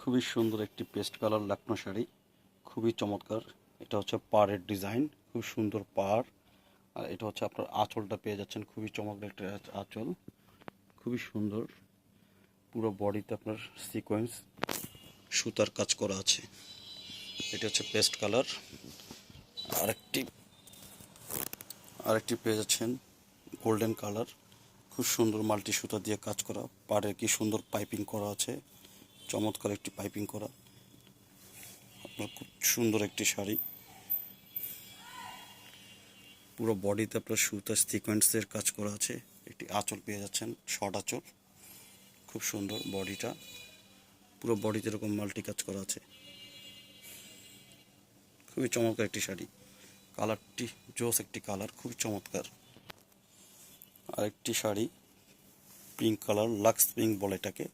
খুবই সুন্দর একটি পেস্ট কালার লাকনো শাড়ি, খুবই চমৎকার। এটা হচ্ছে পাড়ের ডিজাইন, খুব সুন্দর পাড়। আর এটা হচ্ছে আপনার আঁচলটা পেয়ে যাচ্ছেন, খুবই চমৎকার একটা আঁচল, খুবই সুন্দর। পুরো বডিতে আপনার সিকোয়েন্স সুতার কাজ করা আছে। এটা হচ্ছে পেস্ট কালার। আরেকটি আরেকটি পেয়ে যাচ্ছেন গোল্ডেন কালার, খুব সুন্দর মাল্টি সুতা দিয়ে কাজ করা। পাড়ে কি সুন্দর পাইপিং করা আছে, চমৎকার একটি পাইপিং করা। আপনার খুব সুন্দর একটি শাড়ি, পুরো বডিতে আপনার সুতা সিকোয়েন্সের কাজ করা আছে। একটি আঁচল পেয়ে যাচ্ছেন, শর্ট আঁচল, খুব সুন্দর বডিটা। পুরো বডিতে এরকম মাল্টি কাজ করা আছে, খুবই চমৎকার একটি শাড়ি। কালারটি জোস একটি কালার, খুবই চমৎকার। আরেকটি sari pink colour, lux pink বলে এটাকে,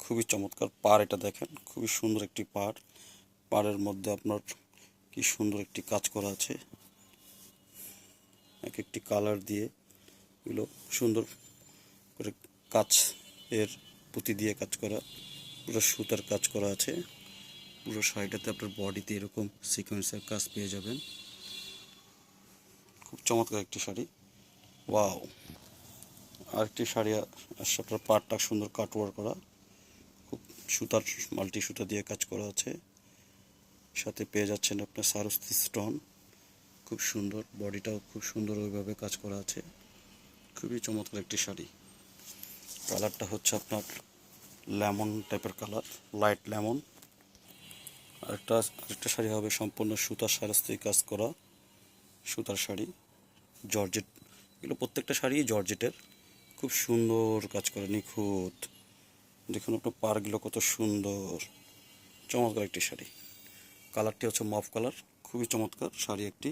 খুবই চমৎকার। পাড় এটা দেখেন, খুবই সুন্দর একটি পাড়। পাড়ের মধ্যে আপনার কি সুন্দর একটি কাজ করা আছে, এক একটি কালার দিয়ে এগুলো সুন্দর করে কাজ এর পুঁতি দিয়ে কাজ করা, পুরো সুতার কাজ করা আছে। পুরো শাড়িটাতে আপনার বডিতে এরকম সিকোয়েন্সের কাজ পেয়ে যাবেন। খুব চমৎকার একটি শাড়ি, ওয়াও। আরেকটি শাড়ি আসছে, আপনার পাড়টা সুন্দর কাটওয়ার করা, খুব সুতার মাল্টি সুতা দিয়ে কাজ করা আছে। সাথে পেয়ে যাচ্ছেন আপনার সারস্তি স্টোন, খুব সুন্দর। বডিটাও খুব সুন্দর ওইভাবে কাজ করা আছে, খুবই চমৎকার একটি শাড়ি। কালারটা হচ্ছে আপনার লেমন টাইপের কালার, লাইট লেমন। আরেকটা শাড়ি হবে সম্পূর্ণ সুতার সারস্তি কাজ করা সুতার শাড়ি, জর্জেট। এগুলো প্রত্যেকটা শাড়ি জর্জেটের, খুব সুন্দর কাজ করে, নিখুঁত। দেখুন আপনার পাড়গুলো কত সুন্দর, চমৎকার একটি শাড়ি। কালারটি হচ্ছে মফ কালার, খুবই চমৎকার শাড়ি একটি।